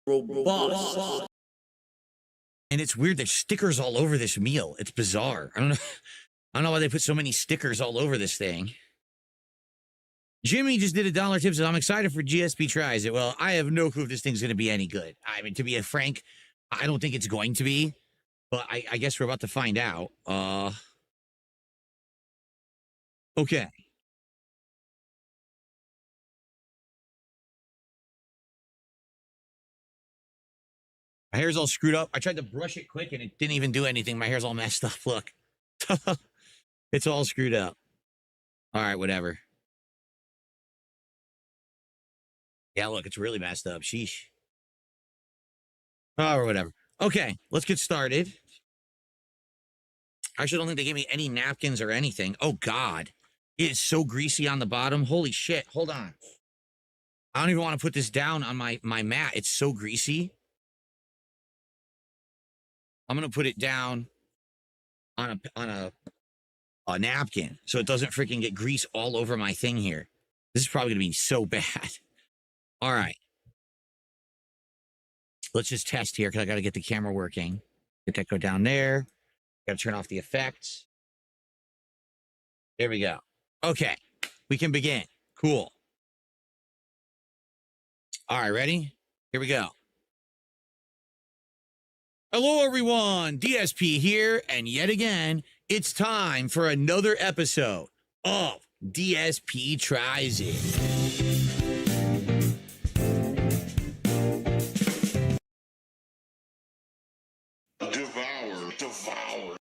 robust. And it's weird. There's stickers all over this meal. It's bizarre. I don't know. I don't know why they put so many stickers all over this thing. Jimmy just did $1 tip, so I'm excited for GSP tries it. Well, I have no clue if this thing's going to be any good. I mean, to be frank, I don't think it's going to be, but I guess we're about to find out. Okay. My hair's all screwed up. I tried to brush it quick and it didn't even do anything. My hair's all messed up. Look. It's all screwed up. All right, whatever. Yeah, look, it's really messed up. Sheesh. Oh, or whatever. Okay, let's get started. I actually don't think they gave me any napkins or anything. Oh, God. It is so greasy on the bottom. Holy shit. Hold on. I don't even want to put this down on my mat. It's so greasy. I'm going to put it down on a napkin so it doesn't freaking get grease all over my thing here. This is probably going to be so bad. All right. Let's just test here because I got to get the camera working. Get that go down there. Got to turn off the effects. There we go. Okay. We can begin. Cool. All right, ready? Here we go. Hello, everyone. DSP here, and yet again, it's time for another episode of DSP Tries It. Devour.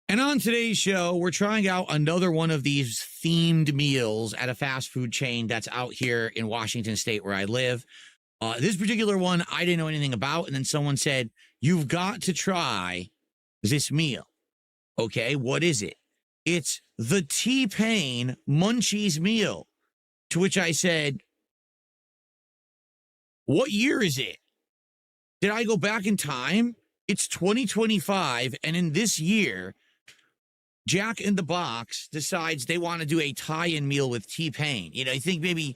And on today's show, we're trying out another one of these themed meals at a fast food chain that's out here in Washington State where I live. This particular one, I didn't know anything about. And then someone said, you've got to try this meal. Okay, what is it? It's the T-Pain Munchies meal. To which I said, what year is it? Did I go back in time? It's 2025. And in this year, Jack in the Box decides they want to do a tie-in meal with T-Pain. You know, I think maybe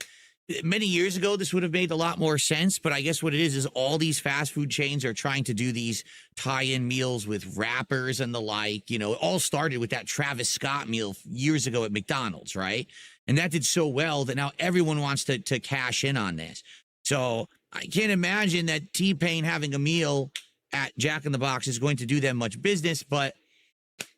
many years ago, this would have made a lot more sense, but I guess what it is all these fast food chains are trying to do these tie-in meals with rappers and the like. You know, it all started with that Travis Scott meal years ago at McDonald's, right? And that did so well that now everyone wants to cash in on this. So I can't imagine that T-Pain having a meal at Jack in the Box is going to do them much business, but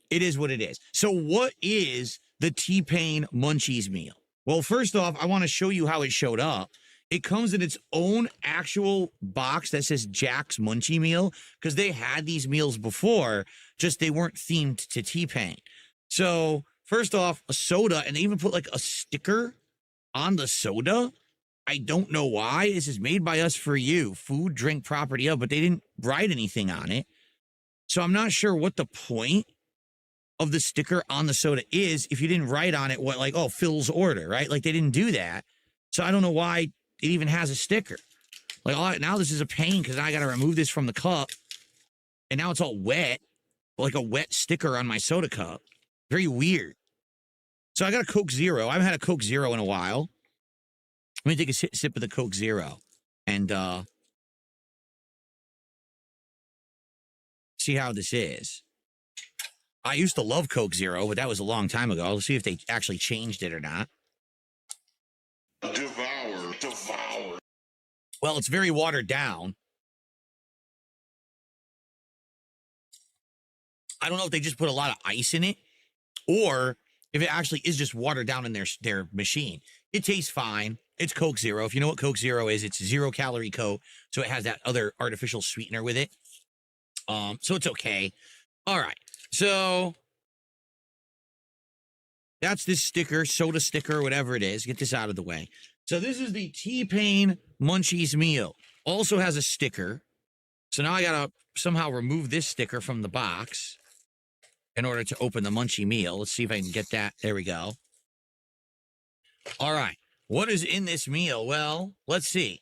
it is what it is. So what is the T-Pain Munchies meal? Well, first off, I want to show you how it showed up. It comes in its own actual box that says Jack's Munchie Meal because they had these meals before, just they weren't themed to T-Pain. So first off, a soda, and they even put like a sticker on the soda. I don't know why. This is made by us for you, food, drink, property of, but they didn't write anything on it. So I'm not sure what the point of the sticker on the soda is if you didn't write on it what, like, oh, Phil's order, right? Like, they didn't do that. So I don't know why it even has a sticker. Like, all right, now this is a pain because I got to remove this from the cup. And now it's all wet, like a wet sticker on my soda cup. Very weird. So I got a Coke Zero. I haven't had a Coke Zero in a while. Let me take a sip of the Coke Zero and see how this is. I used to love Coke Zero, but that was a long time ago. Let's see if they actually changed it or not. Devour. Well, it's very watered down. I don't know if they just put a lot of ice in it or if it actually is just watered down in their machine. It tastes fine. It's Coke Zero. If you know what Coke Zero is, it's 0-calorie Coke, so it has that other artificial sweetener with it. So it's okay. All right. So that's this sticker, soda sticker, whatever it is. Get this out of the way. So this is the T-Pain Munchies meal. Also has a sticker. So now I got to somehow remove this sticker from the box in order to open the Munchie meal. Let's see if I can get that. There we go. All right. What is in this meal? Well, let's see.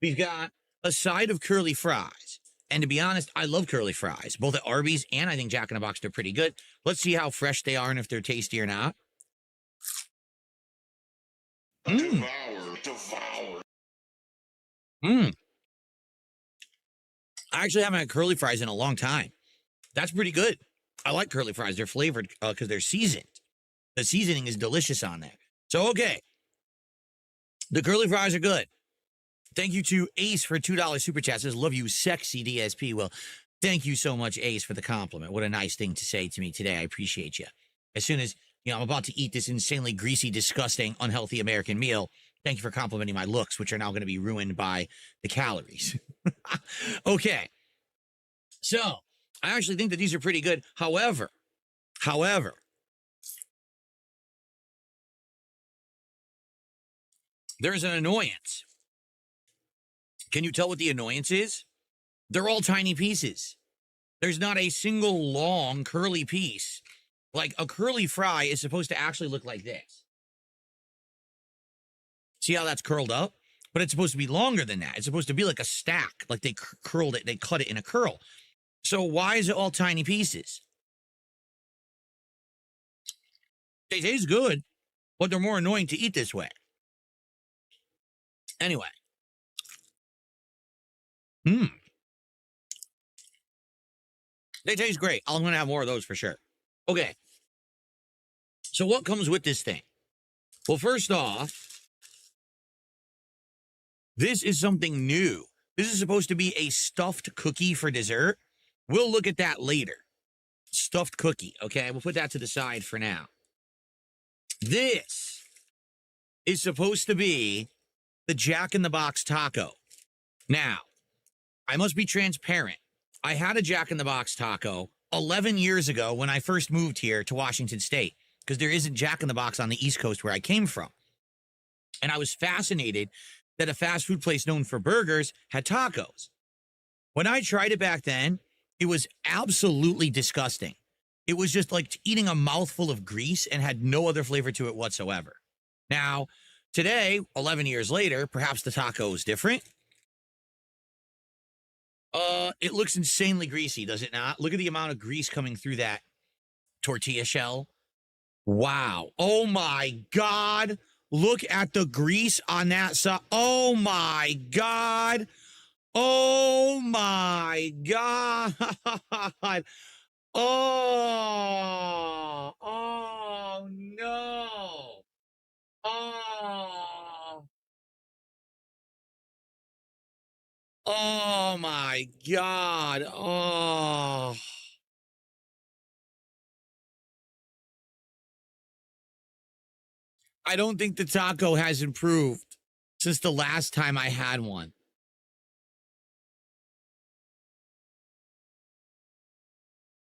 We've got a side of curly fries. And to be honest, I love curly fries, both at Arby's and I think Jack in the Box. They're pretty good. Let's see how fresh they are and if they're tasty or not. Devour. I actually haven't had curly fries in a long time. That's pretty good. I like curly fries. They're flavored because they're seasoned. The seasoning is delicious on there. So, okay. The curly fries are good. Thank you to Ace for $2 super chat. Says, love you, sexy DSP. Well, thank you so much, Ace, for the compliment. What a nice thing to say to me today. I appreciate you. As soon as, I'm about to eat this insanely greasy, disgusting, unhealthy American meal, thank you for complimenting my looks, which are now going to be ruined by the calories. Okay. So, I actually think that these are pretty good. However, there's an annoyance. Can you tell what the annoyance is? They're all tiny pieces. There's not a single long curly piece. Like a curly fry is supposed to actually look like this. See how that's curled up? But it's supposed to be longer than that. It's supposed to be like a stack, like they curled it, they cut it in a curl. So why is it all tiny pieces? They taste good, but they're more annoying to eat this way. Anyway. They taste great. I'm going to have more of those for sure. Okay. So what comes with this thing? Well, first off, this is something new. This is supposed to be a stuffed cookie for dessert. We'll look at that later. Stuffed cookie, okay? We'll put that to the side for now. This is supposed to be the Jack in the Box taco. Now, I must be transparent. I had a Jack in the Box taco 11 years ago when I first moved here to Washington State, because there isn't Jack in the Box on the East Coast where I came from. And I was fascinated that a fast food place known for burgers had tacos. When I tried it back then, it was absolutely disgusting. It was just like eating a mouthful of grease and had no other flavor to it whatsoever. Now, today, 11 years later, perhaps the taco is different. It looks insanely greasy, does it not? Look at the amount of grease coming through that tortilla shell. Wow. Oh my God. Look at the grease on that side. Oh my God. Oh my God. Oh no. Oh my God. Oh. I don't think the taco has improved since the last time I had one.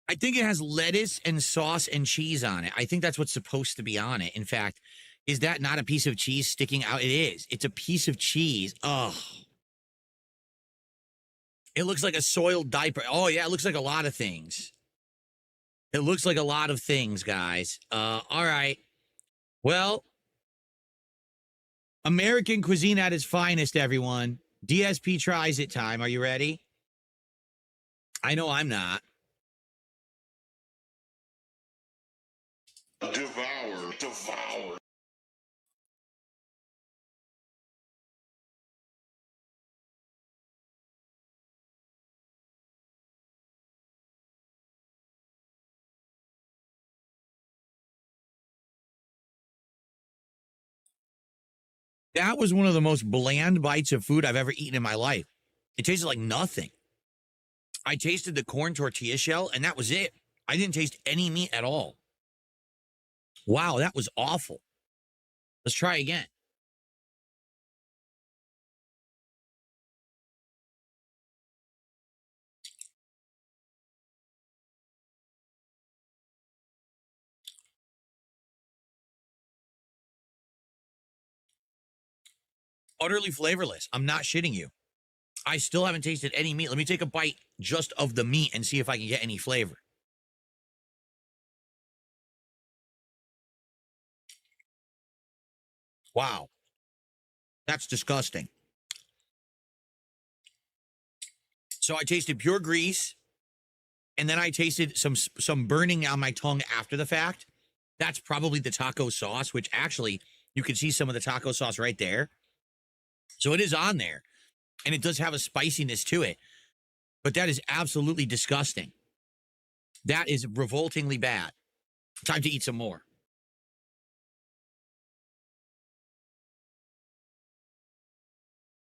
I think it has lettuce and sauce and cheese on it. I think that's what's supposed to be on it. In fact, is that not a piece of cheese sticking out? It is. It's a piece of cheese. Oh. It looks like a soiled diaper. Oh, yeah, it looks like a lot of things. It looks like a lot of things, guys. All right. Well, American cuisine at its finest, everyone. DSP tries it time. Are you ready? I know I'm not. Devour. That was one of the most bland bites of food I've ever eaten in my life. It tasted like nothing. I tasted the corn tortilla shell, and that was it. I didn't taste any meat at all. Wow, that was awful. Let's try again. Utterly flavorless. I'm not shitting you. I still haven't tasted any meat. Let me take a bite just of the meat and see if I can get any flavor. Wow. That's disgusting. So I tasted pure grease, and then I tasted some burning on my tongue after the fact. That's probably the taco sauce, which actually you can see some of the taco sauce right there. So it is on there, and it does have a spiciness to it. but that is absolutely disgusting. That is revoltingly bad. Time to eat some more.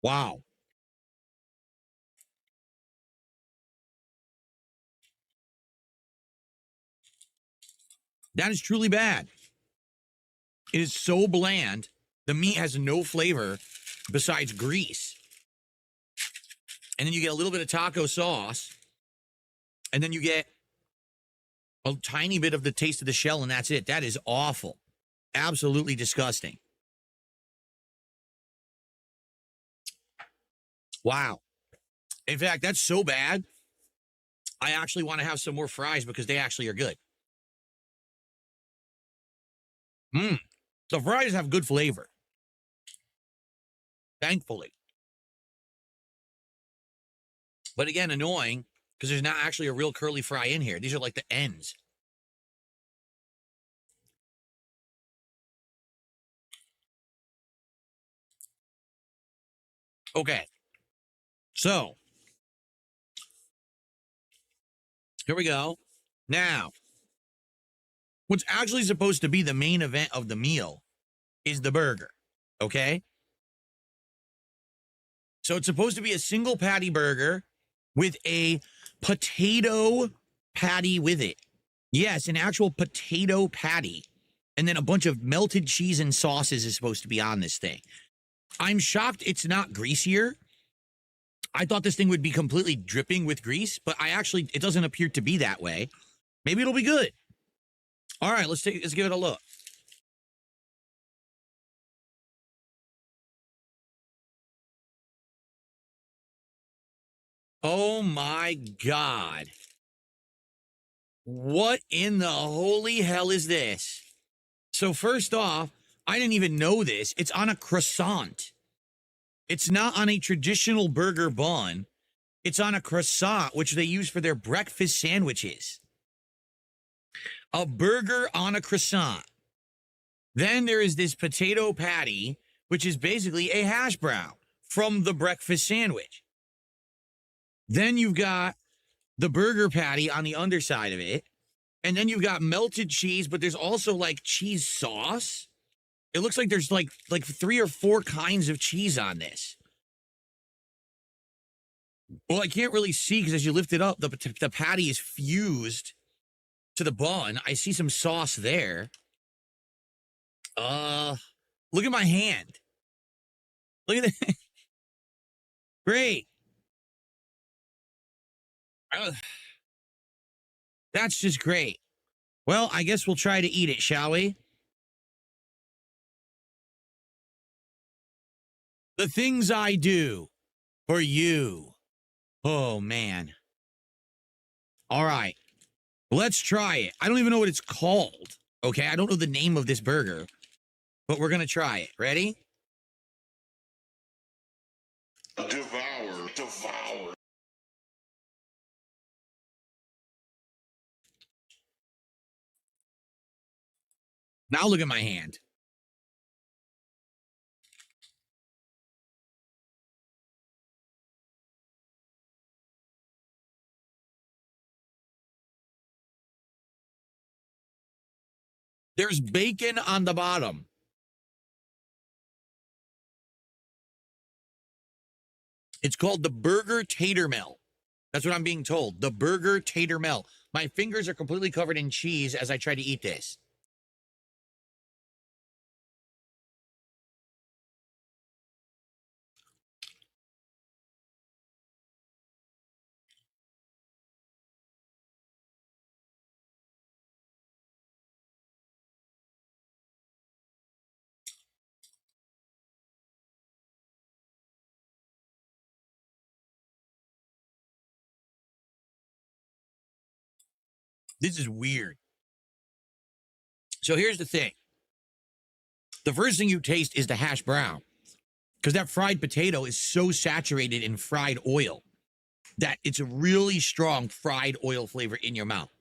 Wow. That is truly bad. It is so bland. The meat has no flavor besides grease. And then you get a little bit of taco sauce. And then you get a tiny bit of the taste of the shell, and that's it. That is awful. Absolutely disgusting. Wow. In fact, that's so bad, I actually want to have some more fries because they actually are good. The fries have good flavor. Thankfully. But again, annoying because there's not actually a real curly fry in here. These are like the ends. Okay. So, here we go. Now, what's actually supposed to be the main event of the meal is the burger. Okay? So it's supposed to be a single patty burger with a potato patty with it. Yes, an actual potato patty. And then a bunch of melted cheese and sauces is supposed to be on this thing. I'm shocked it's not greasier. I thought this thing would be completely dripping with grease, but it doesn't appear to be that way. Maybe it'll be good. All right, let's give it a look. Oh my God. What in the holy hell is this? So first off, I didn't even know this. It's on a croissant. It's not on a traditional burger bun. It's on a croissant, which they use for their breakfast sandwiches. A burger on a croissant. Then there is this potato patty, which is basically a hash brown from the breakfast sandwich. Then you've got the burger patty on the underside of it. And then you've got melted cheese, but there's also like cheese sauce. It looks like there's like 3 or 4 kinds of cheese on this. Well, I can't really see because as you lift it up, the patty is fused to the bun. I see some sauce there. Look at my hand. Look at that. Great. That's just great. Well, I guess we'll try to eat it, shall we? The things I do for you. Oh, man. All right. Let's try it. I don't even know what it's called. Okay, I don't know the name of this burger, but we're going to try it. Ready? Devour. Now look at my hand. There's bacon on the bottom. It's called the burger tater melt. That's what I'm being told. The burger tater melt. My fingers are completely covered in cheese as I try to eat this. This is weird. So here's the thing. The first thing you taste is the hash brown because that fried potato is so saturated in fried oil that it's a really strong fried oil flavor in your mouth.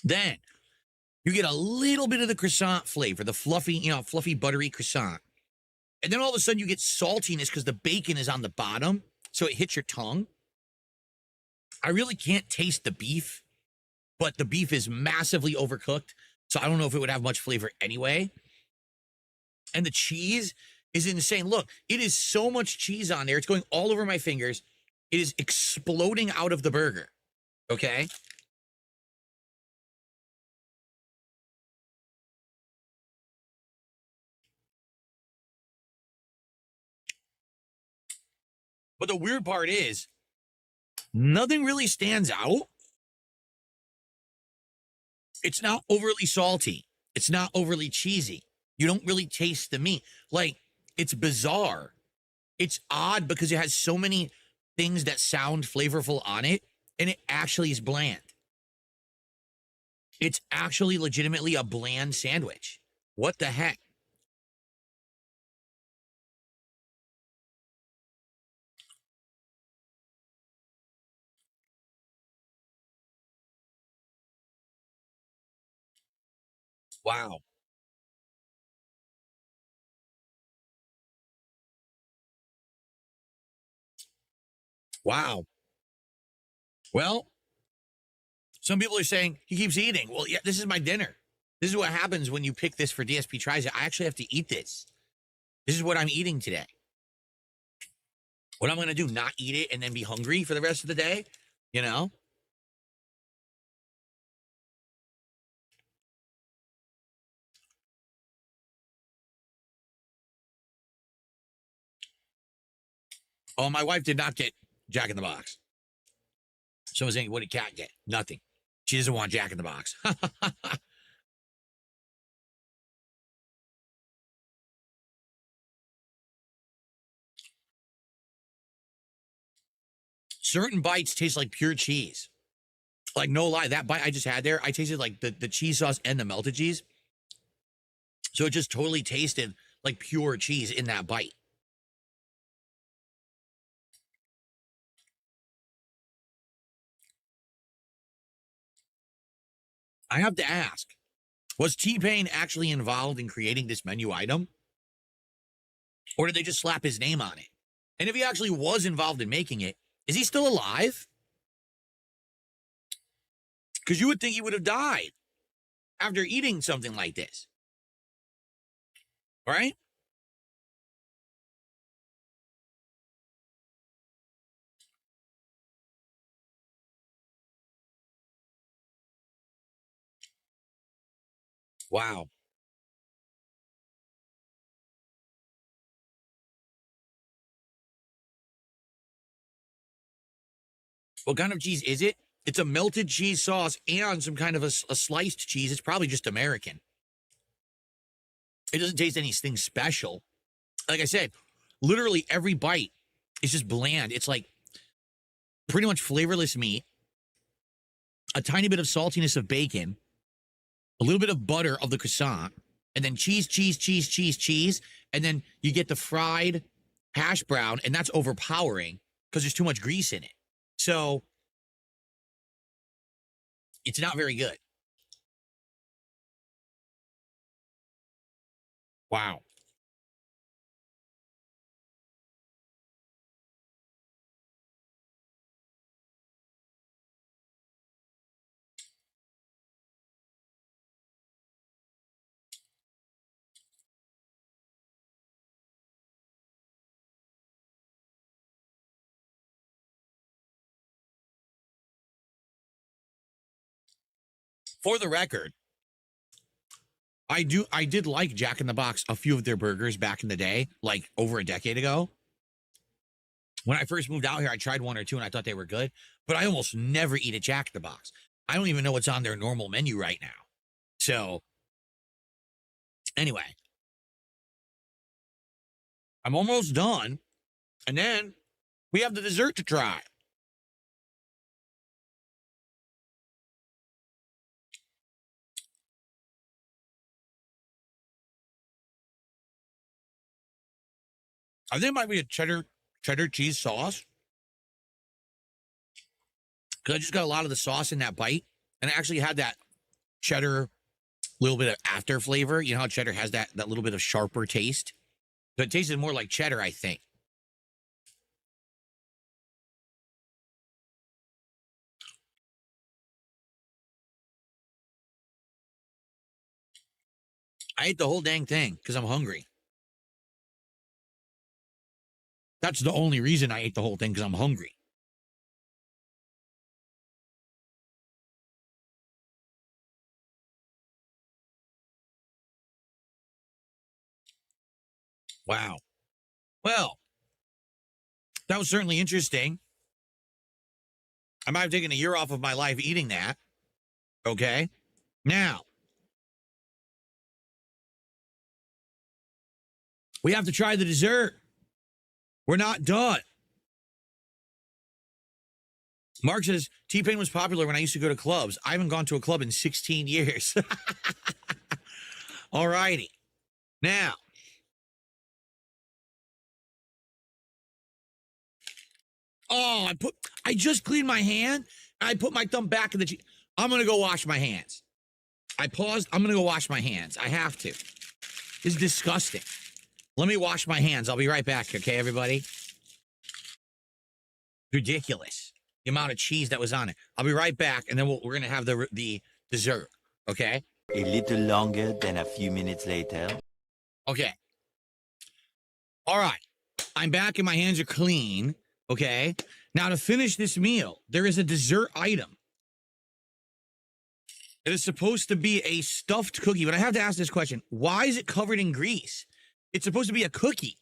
Then you get a little bit of the croissant flavor, the fluffy, buttery croissant. And then all of a sudden you get saltiness because the bacon is on the bottom, so it hits your tongue. I really can't taste the beef, but the beef is massively overcooked. So I don't know if it would have much flavor anyway. And the cheese is insane. Look, it is so much cheese on there. It's going all over my fingers. It is exploding out of the burger. Okay. But the weird part is nothing really stands out. It's not overly salty. It's not overly cheesy. You don't really taste the meat. Like, it's bizarre. It's odd because it has so many things that sound flavorful on it, and it actually is bland. It's actually legitimately a bland sandwich. What the heck? Wow. Wow. Well, some people are saying he keeps eating. Well, yeah, this is my dinner. This is what happens when you pick this for DSP Tries It. I actually have to eat this. This is what I'm eating today. What I'm going to do, not eat it and then be hungry for the rest of the day, you know? Oh, my wife did not get Jack in the Box. Someone's saying, what did Cat get? Nothing. She doesn't want Jack in the Box. Certain bites taste like pure cheese. Like, no lie, that bite I just had there, I tasted like the cheese sauce and the melted cheese. So it just totally tasted like pure cheese in that bite. I have to ask, was T-Pain actually involved in creating this menu item? Or did they just slap his name on it? And if he actually was involved in making it, is he still alive? Because you would think he would have died after eating something like this. Right? Wow. What kind of cheese is it? It's a melted cheese sauce and some kind of a sliced cheese. It's probably just American. It doesn't taste anything special. Like I said, literally every bite is just bland. It's like pretty much flavorless meat, a tiny bit of saltiness of bacon, a little bit of butter of the croissant, and then cheese, cheese, cheese, cheese, cheese. And then you get the fried hash brown, and that's overpowering because there's too much grease in it. So it's not very good. Wow. For the record, I did like Jack in the Box, a few of their burgers back in the day, like over a decade ago. When I first moved out here, I tried one or two and I thought they were good, but I almost never eat a Jack in the Box. I don't even know what's on their normal menu right now. So, anyway, I'm almost done. And then we have the dessert to try. I think it might be a cheddar cheese sauce because I just got a lot of the sauce in that bite, and I actually had that cheddar little bit of after flavor. You know how cheddar has that little bit of sharper taste, so it tasted more like cheddar, I think. I ate the whole dang thing because I'm hungry. That's the only reason I ate the whole thing, because I'm hungry. Wow. Well, that was certainly interesting. I might have taken a year off of my life eating that. Okay. Now, we have to try the dessert. We're not done. Mark says, T-Pain was popular when I used to go to clubs. I haven't gone to a club in 16 years. All righty. Now, I just cleaned my hand. I put my thumb back in the I'm going to go wash my hands. I paused. I'm going to go wash my hands. I have to. It's disgusting. Let me wash my hands. I'll be right back. Okay, everybody? Ridiculous. The amount of cheese that was on it. I'll be right back, and then we're going to have the dessert. Okay? A little longer than a few minutes later. Okay. All right. I'm back and my hands are clean. Okay. Now, to finish this meal, there is a dessert item. It is supposed to be a stuffed cookie, but I have to ask this question. Why is it covered in grease? It's supposed to be a cookie.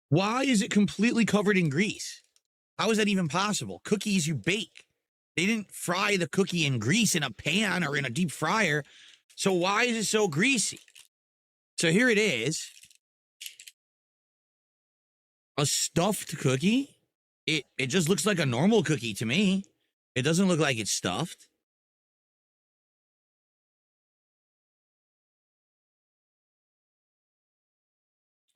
Why is it completely covered in grease? How is that even possible? Cookies you bake. They didn't fry the cookie in grease in a pan or in a deep fryer. So why is it so greasy? So here it is. A stuffed cookie? It just looks like a normal cookie to me. It doesn't look like it's stuffed.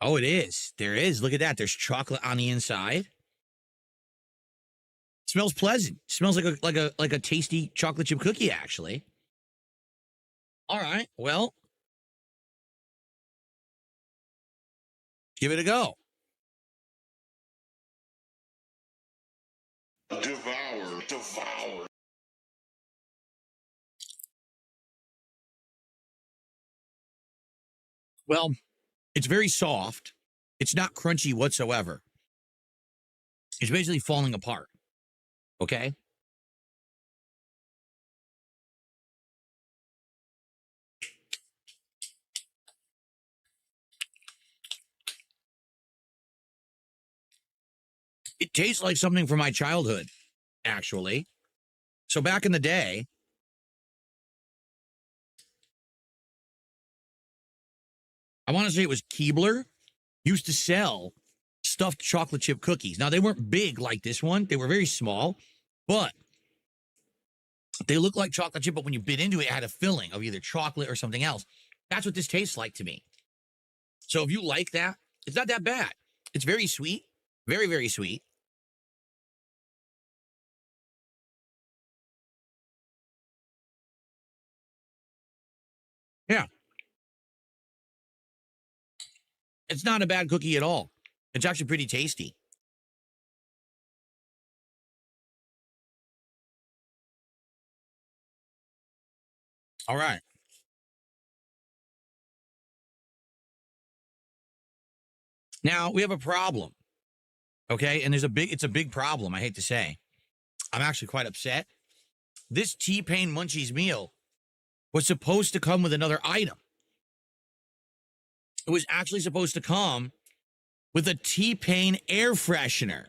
Oh, it is. There is. Look at that. There's chocolate on the inside. It smells pleasant. It smells like a tasty chocolate chip cookie, actually. All right. Well, give it a go. Devour. Well, it's very soft. It's not crunchy whatsoever. It's basically falling apart. Okay? It tastes like something from my childhood, actually. So back in the day, I want to say it was Keebler, used to sell stuffed chocolate chip cookies. Now, they weren't big like this one. They were very small, but they looked like chocolate chip, but when you bit into it, it had a filling of either chocolate or something else. That's what this tastes like to me. So if you like that, it's not that bad. It's very sweet. Very, very sweet. Yeah. It's not a bad cookie at all. It's actually pretty tasty. All right. Now we have a problem. Okay. And it's a big problem. I hate to say. I'm actually quite upset. This T-Pain Munchies meal was supposed to come with another item. It was actually supposed to come with a T-Pain air freshener.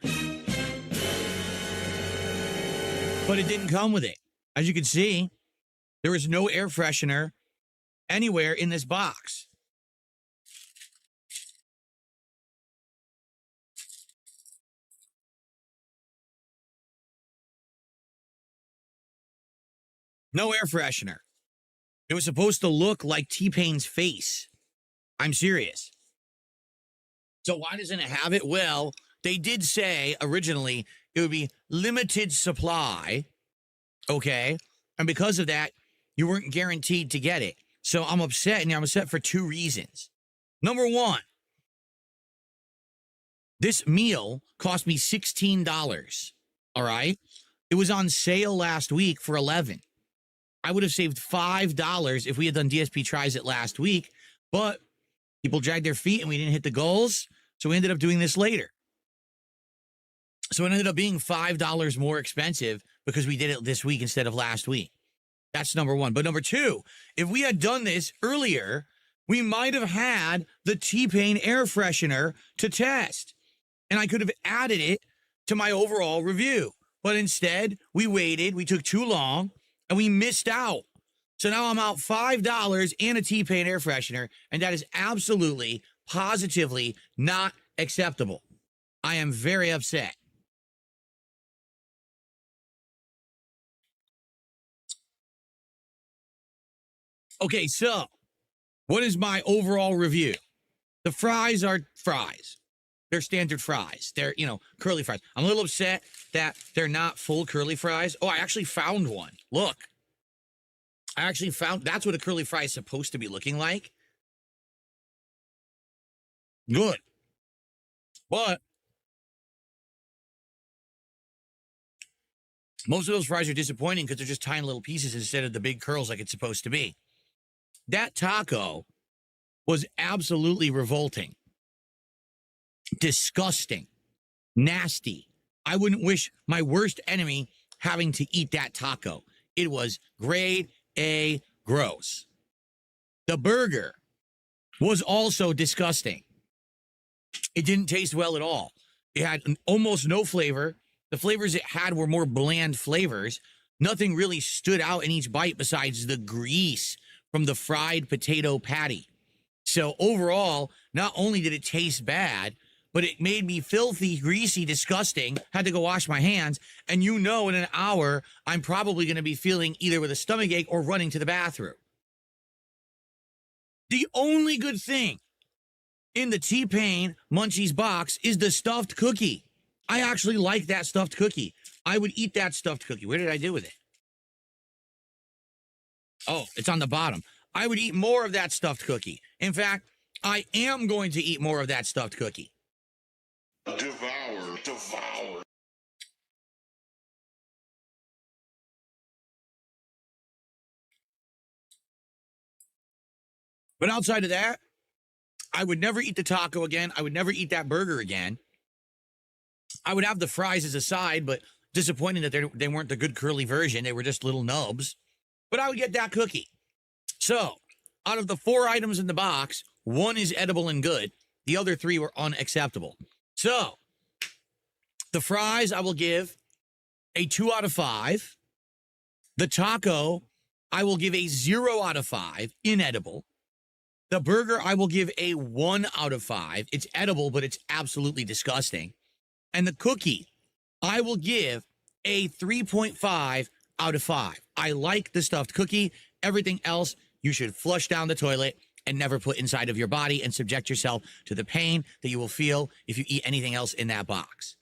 But it didn't come with it. As you can see, there was no air freshener anywhere in this box. No air freshener. It was supposed to look like T-Pain's face. I'm serious. So why doesn't it have it? Well, they did say originally it would be limited supply. Okay. And because of that, you weren't guaranteed to get it. So I'm upset, and I'm upset for two reasons. Number one, this meal cost me $16. All right. It was on sale last week for $11. I would have saved $5 if we had done DSP Tries It last week, but people dragged their feet and we didn't hit the goals, so we ended up doing this later. So it ended up being $5 more expensive because we did it this week instead of last week. That's number one. But number two, if we had done this earlier, we might have had the T-Pain air freshener to test, and I could have added it to my overall review. But instead, we waited, we took too long, and we missed out. So now I'm out $5 and a T-Pain air freshener, and that is absolutely, positively not acceptable. I am very upset. Okay, so what is my overall review? The fries are fries. They're standard fries. They're, curly fries. I'm a little upset that they're not full curly fries. Oh, I actually found one. Look. I actually found, that's what a curly fry is supposed to be looking like. Good. But most of those fries are disappointing because they're just tiny little pieces instead of the big curls like it's supposed to be. That taco was absolutely revolting, disgusting, nasty. I wouldn't wish my worst enemy having to eat that taco. It was grade A gross. The burger was also disgusting. It didn't taste well at all. It had almost no flavor. The flavors it had were more bland flavors. Nothing really stood out in each bite besides the grease from the fried potato patty. So overall, not only did it taste bad, but it made me filthy, greasy, disgusting, had to go wash my hands, and in an hour, I'm probably going to be feeling either with a stomachache or running to the bathroom. The only good thing in the T-Pain Munchies box is the stuffed cookie. I actually like that stuffed cookie. I would eat that stuffed cookie. Where did I do with it? Oh, it's on the bottom. I would eat more of that stuffed cookie. In fact, I am going to eat more of that stuffed cookie. Devour. But outside of that, I would never eat the taco again. I would never eat that burger again. I would have the fries as a side, but disappointing that they weren't the good curly version. They were just little nubs. But I would get that cookie. So, out of the 4 items in the box, 1 is edible and good. The other 3 were unacceptable. So, the fries I will give a 2 out of 5. The taco I will give a 0 out of 5, inedible. The burger I will give a 1 out of 5. It's edible, but it's absolutely disgusting. And the cookie I will give a 3.5 out of 5. I like the stuffed cookie. Everything else you should flush down the toilet and never put inside of your body and subject yourself to the pain that you will feel if you eat anything else in that box.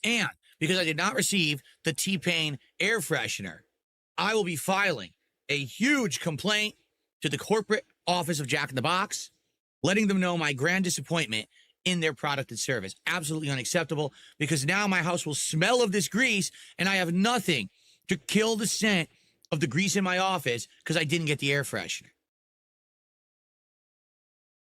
And because I did not receive the T-Pain air freshener, I will be filing a huge complaint to the corporate office of Jack in the Box, letting them know my grand disappointment in their product and service. Absolutely unacceptable, because now my house will smell of this grease and I have nothing to kill the scent of the grease in my office because I didn't get the air freshener.